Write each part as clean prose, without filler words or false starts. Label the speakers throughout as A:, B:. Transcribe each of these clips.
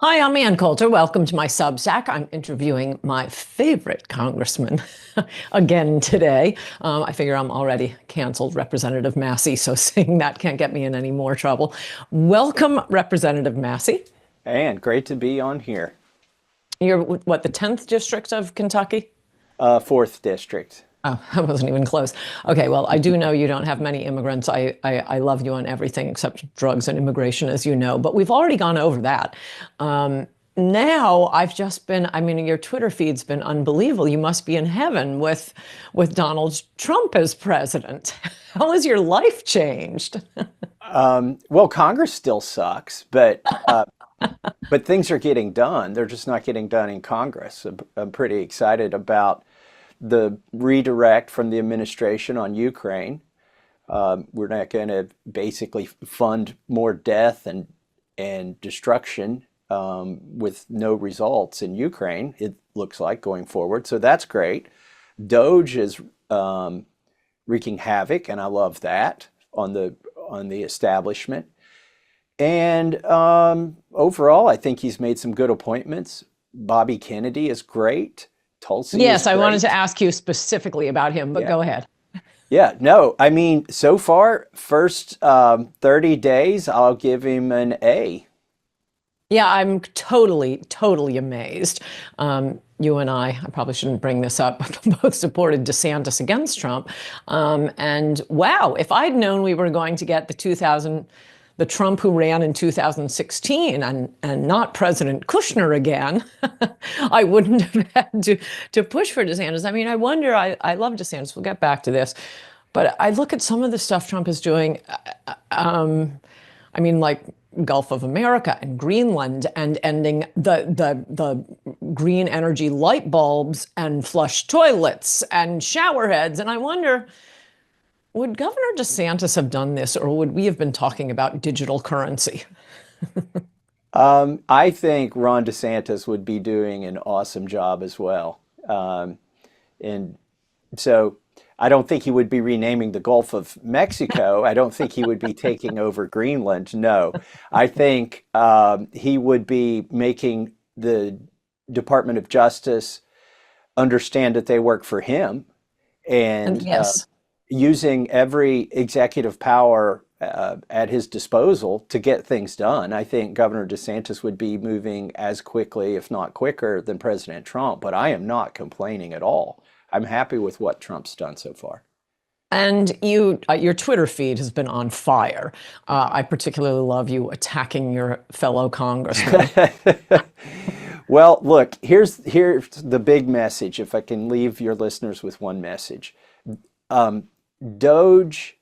A: Hi, I'm Ann Coulter. Welcome to my Substack. I'm interviewing my favorite congressman again today. I figure I'm already canceled Representative Massie, so saying that can't get me in any more trouble. Welcome, Representative Massie.
B: And great to be on here.
A: You're what, the 10th district of Kentucky?
B: Fourth district.
A: Oh, I wasn't even close. Okay, well, I do know you don't have many immigrants. I love you on everything except drugs and immigration, as you know, but we've already gone over that. Now I've just been, I mean, your Twitter feed's been unbelievable. You must be in heaven with Donald Trump as president. How has your life changed?
B: Well, Congress still sucks, but things are getting done. They're just not getting done in Congress. I'm pretty excited about the redirect from the administration on Ukraine. We're not going to basically fund more death and destruction with no results in Ukraine, it looks like, going forward. So that's great. Doge is wreaking havoc, and I love that on the establishment. And overall, I think he's made some good appointments. Bobby Kennedy is great. Tulsi is
A: Yes, I wanted to
B: great.
A: ask you specifically about him, but
B: Yeah.
A: go ahead.
B: Yeah. No, I mean, so far, first 30 days, I'll give him an A.
A: Yeah, I'm totally amazed. You and I probably shouldn't bring this up, but both supported DeSantis against Trump. And wow, if I'd known we were going to get the Trump who ran in 2016 and not President Kushner again, I wouldn't have had to push for DeSantis. I mean, I wonder, I love DeSantis. We'll get back to this. But I look at some of the stuff Trump is doing. I mean, like Gulf of America and Greenland and ending the green energy light bulbs and flush toilets and shower heads. And I wonder, would Governor DeSantis have done this, or would we have been talking about digital currency?
B: I think Ron DeSantis would be doing an awesome job as well. And so I don't think he would be renaming the Gulf of Mexico. I don't think he would be taking over Greenland. No, I think he would be making the Department of Justice understand that they work for him
A: And
B: and
A: yes.
B: using every executive power at his disposal to get things done. I think Governor DeSantis would be moving as quickly, if not quicker, than President Trump, but I am not complaining at all. I'm happy with what Trump's done so far.
A: And your Twitter feed has been on fire. I particularly love you attacking your fellow congressman.
B: Well, look, here's the big message, if I can leave your listeners with one message. Um, Doge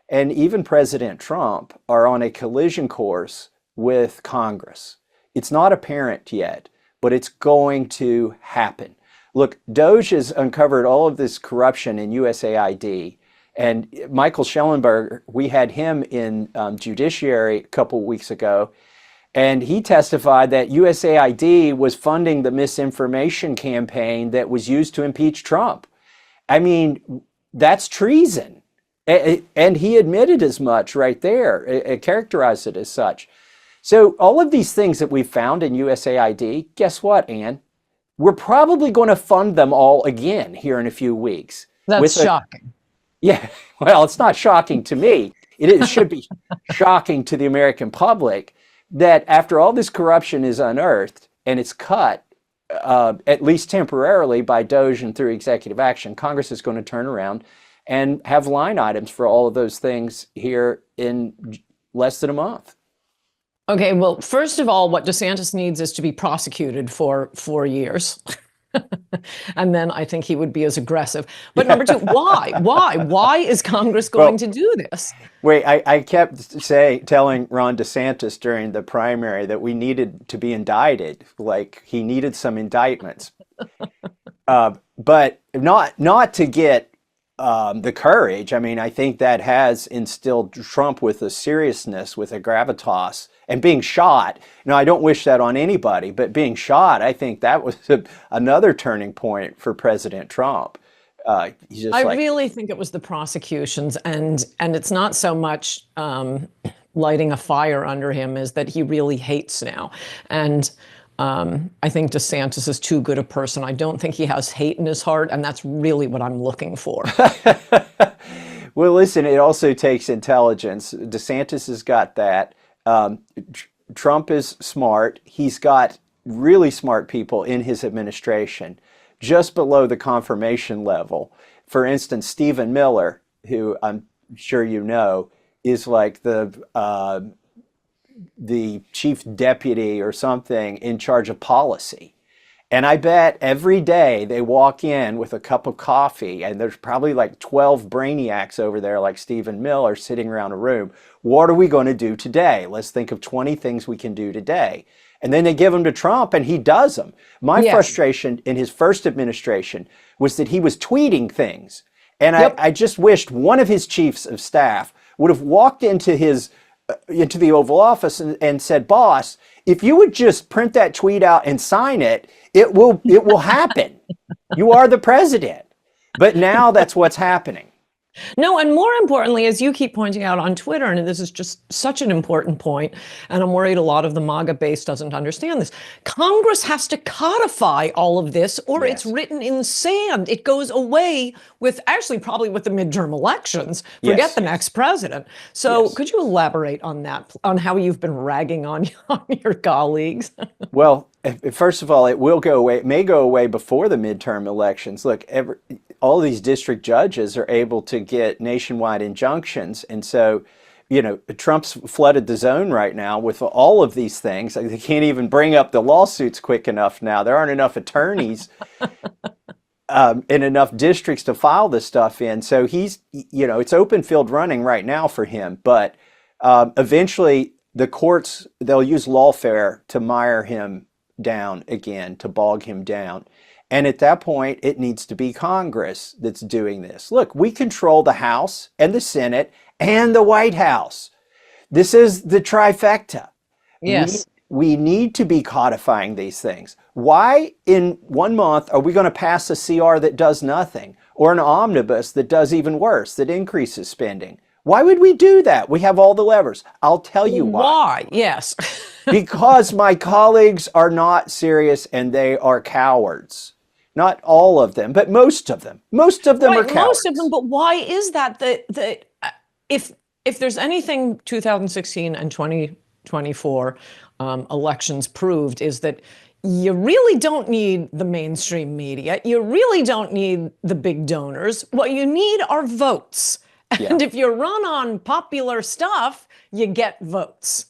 B: and even President Trump are on a collision course with Congress. It's not apparent yet, but it's going to happen. Look, Doge has uncovered all of this corruption in USAID. And Michael Schellenberg, we had him in Judiciary a couple of weeks ago, and he testified that USAID was funding the misinformation campaign that was used to impeach Trump. I mean, that's treason. And he admitted as much right there, characterized it as such. So all of these things that we've found in USAID, guess what, Ann? We're probably going to fund them all again here in a few weeks.
A: That's
B: With a,
A: shocking.
B: yeah, well, it's not shocking to me. It should be shocking to the American public that after all this corruption is unearthed and it's cut, at least temporarily by Doge and through executive action, Congress is going to turn around and have line items for all of those things here in less than a month.
A: Okay, well, first of all, what DeSantis needs is to be prosecuted for 4 years. And then I think he would be as aggressive. But number two, why? Why? Why is Congress going
B: Well,
A: to do this?
B: wait, I kept telling Ron DeSantis during the primary that we needed to be indicted, like he needed some indictments, but not to get the courage. I mean, I think that has instilled Trump with a seriousness, with a gravitas, and being shot. Now, I don't wish that on anybody, but being shot, I think that was another turning point for President Trump. He's just
A: I
B: like,
A: really think it was the prosecutions, and it's not so much lighting a fire under him is that he really hates now. And I think DeSantis is too good a person. I don't think he has hate in his heart, and that's really what I'm looking for.
B: Well, listen, it also takes intelligence. DeSantis has got that. Trump is smart. He's got really smart people in his administration, just below the confirmation level. For instance, Stephen Miller, who I'm sure you know, is like the chief deputy or something in charge of policy. And I bet every day they walk in with a cup of coffee, and there's probably like 12 brainiacs over there like Stephen Miller sitting around a room. What are we going to do today? Let's think of 20 things we can do today. And then they give them to Trump and he does them. My frustration in his first administration was that he was tweeting things. And I just wished one of his chiefs of staff would have walked into the Oval Office and said, "Boss, if you would just print that tweet out and sign it, it will happen. You are the president." But now that's what's happening.
A: No, and more importantly, as you keep pointing out on Twitter, and this is just such an important point, and I'm worried a lot of the MAGA base doesn't understand this. Congress has to codify all of this, or it's written in sand. It goes away with, actually, probably with the midterm elections. Forget the next president. So could you elaborate on that, on how you've been ragging on your colleagues?
B: Well, first of all, it will go away. It may go away before the midterm elections. Look, all these district judges are able to get nationwide injunctions. And so, Trump's flooded the zone right now with all of these things. They can't even bring up the lawsuits quick enough now. There aren't enough attorneys in enough districts to file this stuff in. So he's, it's open field running right now for him. But eventually the courts, they'll use lawfare to mire him down again, to bog him down. And at that point, it needs to be Congress that's doing this. Look, we control the House and the Senate and the White House. This is the trifecta.
A: Yes.
B: We need to be codifying these things. Why in 1 month are we going to pass a CR that does nothing, or an omnibus that does even worse, that increases spending? Why would we do that? We have all the levers. I'll tell you why.
A: Why? Yes.
B: Because my colleagues are not serious and they are cowards. Not all of them, but most of them. Most of them are cowards.
A: Most of them, but why is that? If there's anything 2016 and 2024 elections proved, is that you really don't need the mainstream media. You really don't need the big donors. What you need are votes. And if you run on popular stuff, you get votes.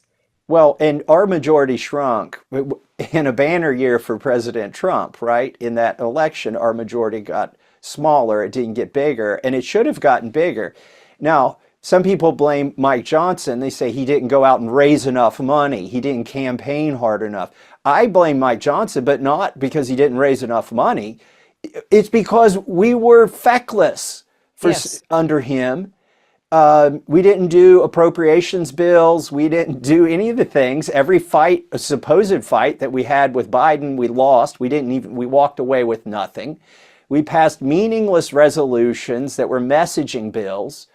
B: Well, and our majority shrunk in a banner year for President Trump, right? In that election, our majority got smaller. It didn't get bigger, and it should have gotten bigger. Now, some people blame Mike Johnson. They say he didn't go out and raise enough money. He didn't campaign hard enough. I blame Mike Johnson, but not because he didn't raise enough money. It's because we were feckless under him. We didn't do appropriations bills. We didn't do any of the things. Every fight, a supposed fight that we had with Biden, we lost. We walked away with nothing. We passed meaningless resolutions that were messaging bills.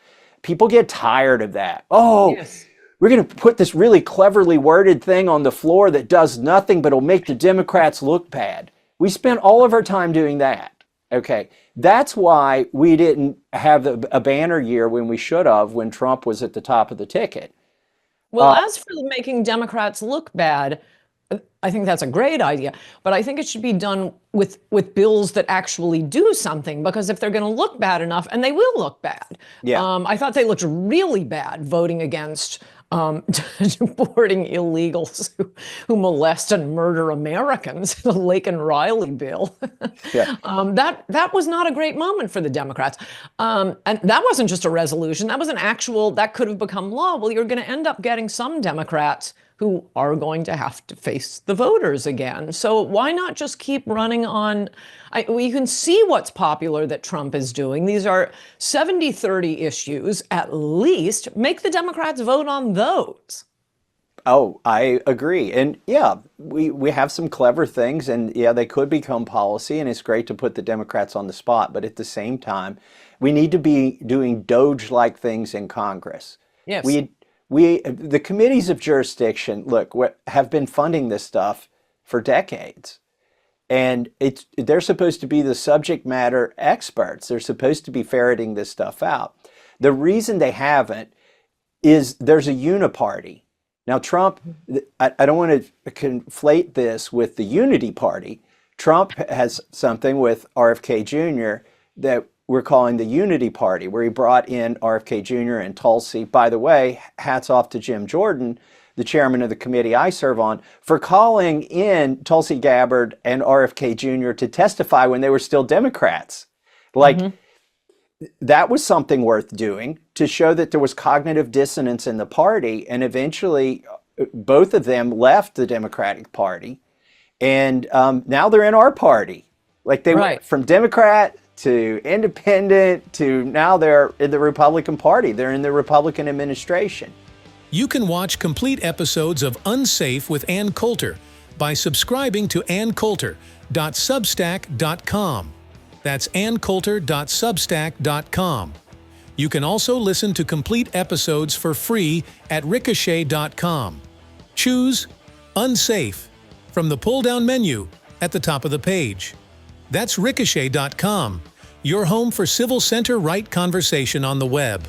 B: People get tired of that. We're going to put this really cleverly worded thing on the floor that does nothing, but it'll make the Democrats look bad. We spent all of our time doing that. Okay, that's why we didn't have a banner year when we should have, when Trump was at the top of the ticket.
A: Well, as for making Democrats look bad, I think that's a great idea, but I think it should be done with bills that actually do something, because if they're going to look bad enough, and they will look bad. I thought they looked really bad voting against deporting illegals who molest and murder Americans, the Lake and Riley bill. That was not a great moment for the Democrats. And that wasn't just a resolution. That was that could have become law. Well, you're going to end up getting some Democrats who are going to have to face the voters again. So why not just keep running on? You can see what's popular that Trump is doing. These are 70-30 issues, at least. Make the Democrats vote on those.
B: Oh, I agree. And we have some clever things, and they could become policy, and it's great to put the Democrats on the spot. But at the same time, we need to be doing Doge-like things in Congress.
A: Yes.
B: the committees of jurisdiction, look, have been funding this stuff for decades. And they're supposed to be the subject matter experts. They're supposed to be ferreting this stuff out. The reason they haven't is there's a uniparty. Now, Trump, I don't want to conflate this with the unity party. Trump has something with RFK Jr. that we're calling the unity party, where he brought in RFK Jr. and Tulsi. By the way, hats off to Jim Jordan, the chairman of the committee I serve on, for calling in Tulsi Gabbard and RFK Jr. to testify when they were still Democrats. That was something worth doing to show that there was cognitive dissonance in the party. And eventually, both of them left the Democratic Party. And now they're in our party. Like they went from Democrat to independent to now they're in the Republican Party. They're in the Republican administration.
C: You can watch complete episodes of Unsafe with Ann Coulter by subscribing to anncoulter.substack.com. That's anncoulter.substack.com. You can also listen to complete episodes for free at Ricochet.com. Choose Unsafe from the pull-down menu at the top of the page. That's Ricochet.com, your home for civil center right conversation on the web.